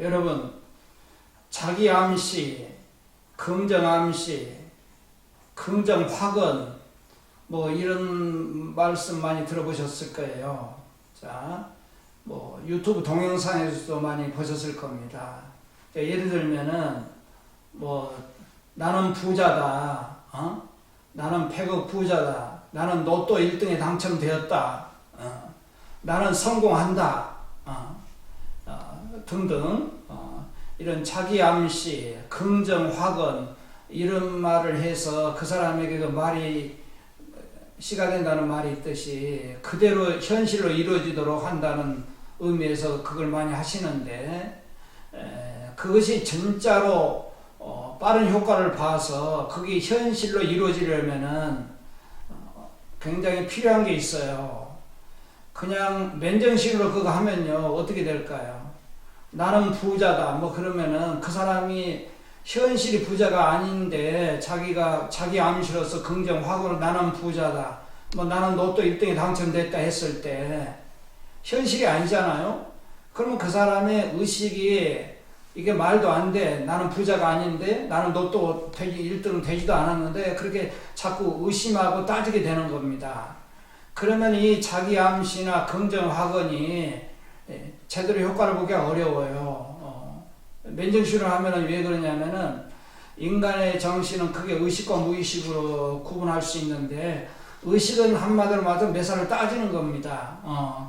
여러분, 자기 암시, 긍정 암시, 긍정 확언, 뭐 이런 말씀 많이 들어보셨을 거예요. 자, 뭐 유튜브 동영상에서도 많이 보셨을 겁니다. 예를 들면은 뭐 나는 부자다, 나는 100억 부자다, 나는 로또 1등에 당첨되었다, 나는 성공한다, 등등 이런 자기 암시, 긍정 확언 이런 말을 해서 그 사람에게 그 말이 시가 된다는 말이 있듯이 그대로 현실로 이루어지도록 한다는 의미에서 그걸 많이 하시는데, 그것이 진짜로 빠른 효과를 봐서 그게 현실로 이루어지려면은 굉장히 필요한 게 있어요. 그냥 맨정신으로 그거 하면요 어떻게 될까요? 나는 부자다 뭐 그러면은 그 사람이 현실이 부자가 아닌데 자기 암시로서 긍정 확언을 나는 부자다, 뭐 나는 로또 1등에 당첨됐다 했을 때 현실이 아니잖아요. 그러면 그 사람의 의식이 이게 말도 안 돼, 나는 부자가 아닌데 나는 로또 1등 되지도 않았는데 그렇게 자꾸 의심하고 따지게 되는 겁니다. 그러면 이 자기 암시나 긍정 확언이 제대로 효과를 보기가 어려워요. 맨정신으로 하면은 왜 그러냐면은 인간의 정신은 크게 의식과 무의식으로 구분할 수 있는데, 의식은 한마디로 말해서 매사를 따지는 겁니다.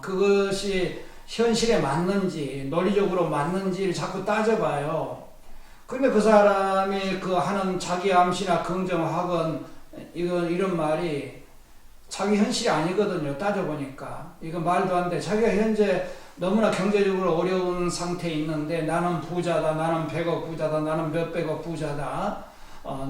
그것이 현실에 맞는지 논리적으로 맞는지를 자꾸 따져봐요. 근데 그 사람이 그 하는 자기 암시나 긍정 확언 이런 말이 자기 현실이 아니거든요. 따져보니까 이거 말도 안 돼. 자기가 현재 너무나 경제적으로 어려운 상태에 있는데 나는 부자다, 나는 100억 부자다, 나는 몇백억 부자다,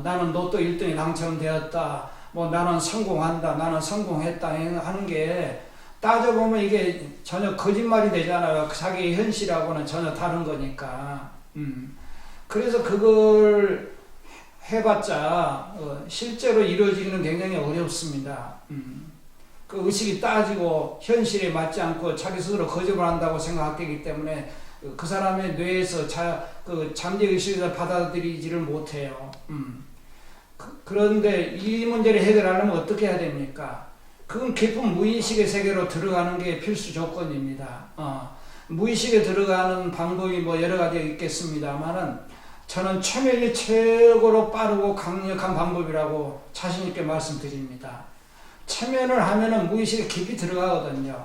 나는 로또 1등에 당첨되었다, 뭐 나는 성공한다, 나는 성공했다 하는 게 따져보면 이게 전혀 거짓말이 되잖아요. 자기의 현실하고는 전혀 다른 거니까. 그래서 그걸 해봤자 실제로 이루어지기는 굉장히 어렵습니다. 그 의식이 따지고 현실에 맞지 않고 자기 스스로 거짓말한다고 생각되기 때문에 그 사람의 뇌에서 잠재의식을 받아들이지를 못해요. 그런데 이 문제를 해결하려면 어떻게 해야 됩니까? 그건 깊은 무의식의 세계로 들어가는 게 필수 조건입니다. 무의식에 들어가는 방법이 뭐 여러 가지 있겠습니다만은 저는 최면이 최고로 빠르고 강력한 방법이라고 자신있게 말씀드립니다. 체면을 하면은 무의식에 깊이 들어가거든요.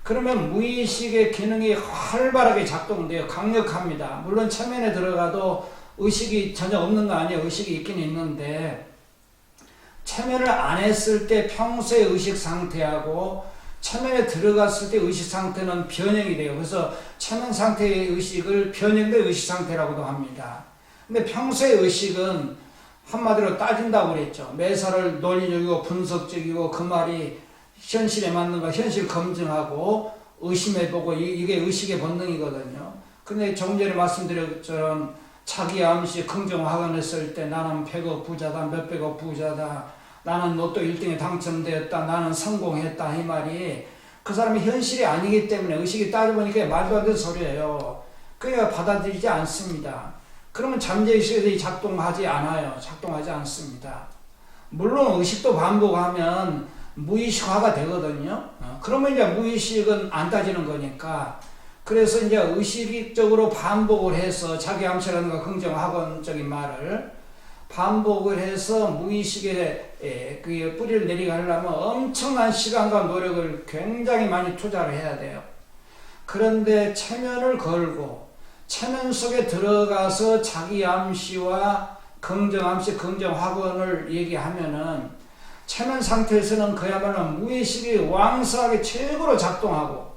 그러면 무의식의 기능이 활발하게 작동돼요. 강력합니다. 물론 체면에 들어가도 의식이 전혀 없는 거 아니에요. 의식이 있긴 있는데, 체면을 안 했을 때 평소의 의식 상태하고 체면에 들어갔을 때 의식 상태는 변형이 돼요. 그래서 체면 상태의 의식을 변형된 의식 상태라고도 합니다. 근데 평소의 의식은 한마디로 따진다고 그랬죠. 매사를 논리적이고 분석적이고 그 말이 현실에 맞는가 현실 검증하고 의심해보고 이게 의식의 본능이거든요. 근데 좀 전에 말씀드린 것처럼 자기 암시 긍정 확언했을 때 나는 100억 부자다, 몇백억 부자다, 나는 로또 1등에 당첨되었다, 나는 성공했다 이 말이 그 사람이 현실이 아니기 때문에 의식이 따져보니까 말도 안 되는 소리예요. 그러니까 받아들이지 않습니다. 그러면 잠재의식이 작동하지 않아요. 작동하지 않습니다. 물론 의식도 반복하면 무의식화가 되거든요. 그러면 이제 무의식은 안 따지는 거니까. 그래서 이제 의식적으로 반복을 해서 자기 암시라든가 긍정학원적인 말을 반복을 해서 무의식에 그 뿌리를 내려가려면 엄청난 시간과 노력을 굉장히 많이 투자를 해야 돼요. 그런데 체면을 걸고 체면 속에 들어가서 자기 암시와 긍정 암시, 긍정 확언을 얘기하면은 체면 상태에서는 그야말로 무의식이 왕성하게 최고로 작동하고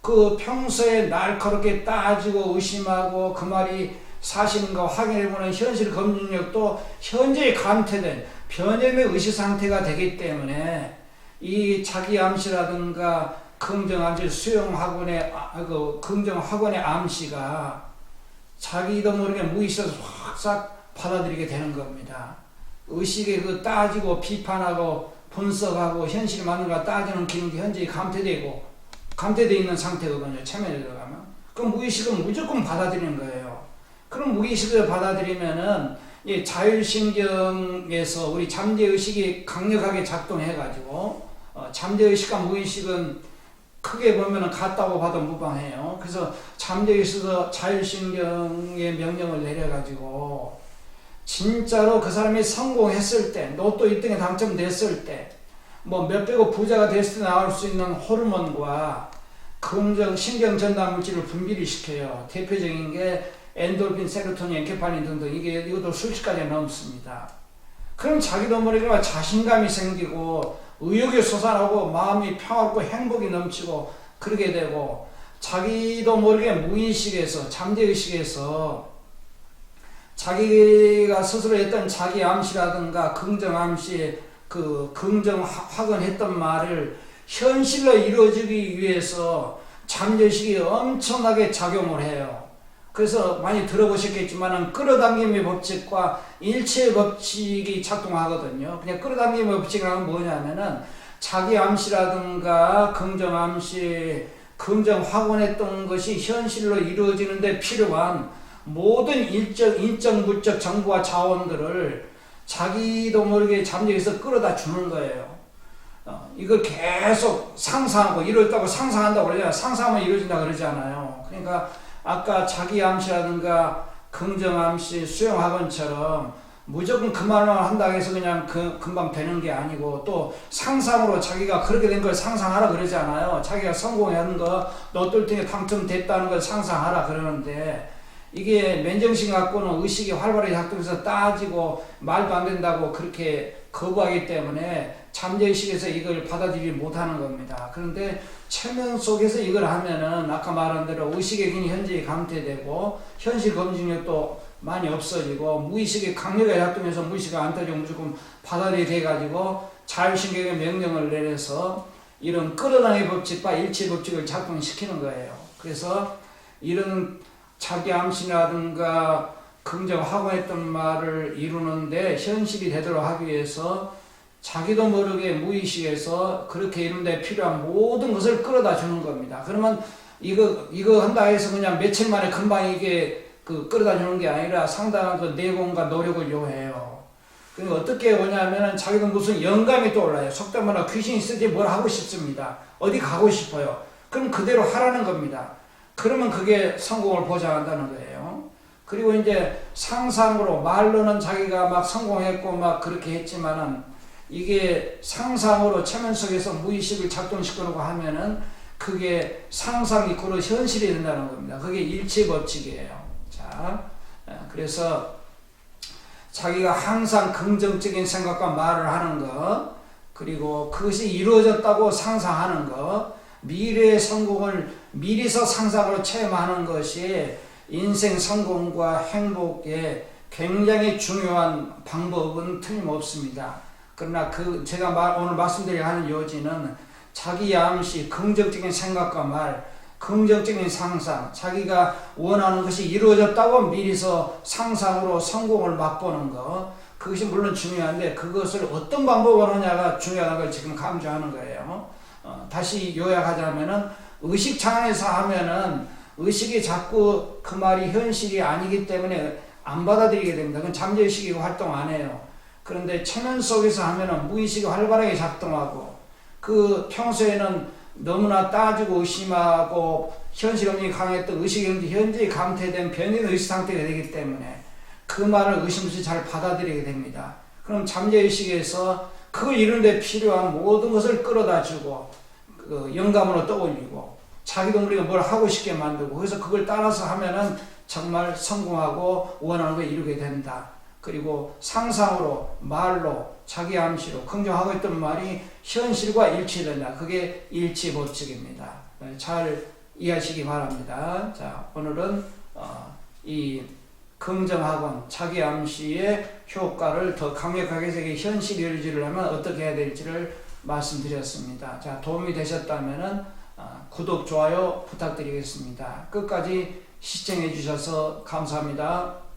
그 평소에 날카롭게 따지고 의심하고 그 말이 사실인가 확인해보는 현실 검증력도 현재에 감퇴된 변형의 의식 상태가 되기 때문에 이 자기 암시라든가 긍정 암시, 수용 학원의 긍정 학원의 암시가 자기도 모르게 무의식에서 확 받아들이게 되는 겁니다. 의식에 그 따지고 비판하고 분석하고 현실이 맞는가 따지는 기능이 현재 감퇴되어 있는 상태거든요. 체면에 들어가면. 그럼 무의식은 무조건 받아들이는 거예요. 그럼 무의식을 받아들이면은 이 자율신경에서 우리 잠재의식이 강력하게 작동해가지고 잠재의식과 무의식은 크게 보면은 같다고 봐도 무방해요. 그래서 잠재의식에서 자율신경의 명령을 내려가지고 진짜로 그 사람이 성공했을 때, 로또 1등에 당첨됐을 때, 뭐 몇백억 부자가 됐을 때 나올 수 있는 호르몬과 긍정 신경 전달 물질을 분비를 시켜요. 대표적인 게 엔돌핀, 세로토닌, 엔케팔린 등등 이것도 수십 가지 넘습니다. 그럼 자기도 모르게 자신감이 생기고 의욕이 솟아나고 마음이 평화롭고 행복이 넘치고 그러게 되고 자기도 모르게 무의식에서 잠재의식에서 자기가 스스로 했던 자기 암시라든가 긍정 암시 그 긍정 확언했던 말을 현실로 이루어지기 위해서 잠재의식이 엄청나게 작용을 해요. 그래서 많이 들어보셨겠지만 끌어당김의 법칙과 일체의 법칙이 작동하거든요. 그냥 끌어당김의 법칙이란 뭐냐면은 자기 암시라든가 긍정 암시, 긍정 확언했던 것이 현실로 이루어지는데 필요한 모든 인적, 물적 정보와 자원들을 자기도 모르게 잠재에서 끌어다 주는 거예요. 이걸 계속 상상하고 이루었다고 상상한다고 그러잖아요. 상상하면 이루어진다고 그러잖아요. 그러니까 아까 자기 암시라든가 긍정 암시, 수용 학원처럼 무조건 그 말만 한다고 해서 그냥 금방 되는 게 아니고 또 상상으로 자기가 그렇게 된 걸 상상하라 그러잖아요. 자기가 성공한 거, 로또 1등에 당첨됐다는 걸 상상하라 그러는데 이게 맨정신 갖고는 의식이 활발하게 작동해서 따지고 말도 안 된다고 그렇게 거부하기 때문에 잠재의식에서 이걸 받아들이지 못하는 겁니다. 그런데 체면 속에서 이걸 하면은 아까 말한 대로 의식의 균이 현재에 감퇴되고 현실 검증력도 많이 없어지고 무의식이 강력하게 작동해서 무의식이 안 터지고 무조건 받아들이게 돼가지고 자율신경의 명령을 내려서 이런 끌어당의 법칙과 일치 법칙을 작동시키는 거예요. 그래서 이런 자기 암시라든가 긍정하고 했던 말을 이루는데 현실이 되도록 하기 위해서 자기도 모르게 무의식에서 그렇게 이루는데 필요한 모든 것을 끌어다 주는 겁니다. 그러면 이거 한다 해서 그냥 며칠 만에 금방 이게 끌어다 주는 게 아니라 상당한 그 내공과 노력을 요해요. 그러니까 어떻게 오냐면은 자기도 무슨 영감이 떠올라요. 속된 말로 귀신이 쓰지 뭘 하고 싶습니다. 어디 가고 싶어요. 그럼 그대로 하라는 겁니다. 그러면 그게 성공을 보장한다는 거예요. 그리고 이제 상상으로 말로는 자기가 막 성공했고 막 그렇게 했지만은 이게 상상으로 체면 속에서 무의식을 작동시키려고 하면은 그게 상상이 고로 현실이 된다는 겁니다. 그게 일치 법칙이에요. 자, 그래서 자기가 항상 긍정적인 생각과 말을 하는 것, 그리고 그것이 이루어졌다고 상상하는 것, 미래의 성공을 미리서 상상으로 체험하는 것이 인생 성공과 행복에 굉장히 중요한 방법은 틀림없습니다. 그러나 제가 오늘 말씀드리려 하는 요지는 자기 암시, 긍정적인 생각과 말, 긍정적인 상상, 자기가 원하는 것이 이루어졌다고 미리서 상상으로 성공을 맛보는 것, 그것이 물론 중요한데 그것을 어떤 방법으로 하냐가 중요한 걸 지금 강조하는 거예요. 다시 요약하자면은 의식 차원에서 하면은 의식이 자꾸 그 말이 현실이 아니기 때문에 안 받아들이게 됩니다. 그건 잠재의식이 활동 안 해요. 그런데 체면 속에서 하면은 무의식이 활발하게 작동하고 그 평소에는 너무나 따지고 의심하고 현실감이 강했던 의식이 현재에 감퇴된 변인 의식 상태가 되기 때문에 그 말을 의심 없이 잘 받아들이게 됩니다. 그럼 잠재의식에서 그걸 이루는 데 필요한 모든 것을 끌어다 주고 영감으로 떠올리고 자기도 모르게 뭘 하고 싶게 만들고 그래서 그걸 따라서 하면은 정말 성공하고 원하는 걸 이루게 된다. 그리고 상상으로 말로 자기 암시로 긍정하고 있던 말이 현실과 일치된다. 그게 일치 법칙입니다. 잘 이해하시기 바랍니다. 자, 오늘은 이 긍정학원 자기 암시의 효과를 더 강력하게 세계 현실 이루어지를 하면 어떻게 해야 될지를 말씀드렸습니다. 자, 도움이 되셨다면은 구독, 좋아요 부탁드리겠습니다. 끝까지 시청해 주셔서 감사합니다.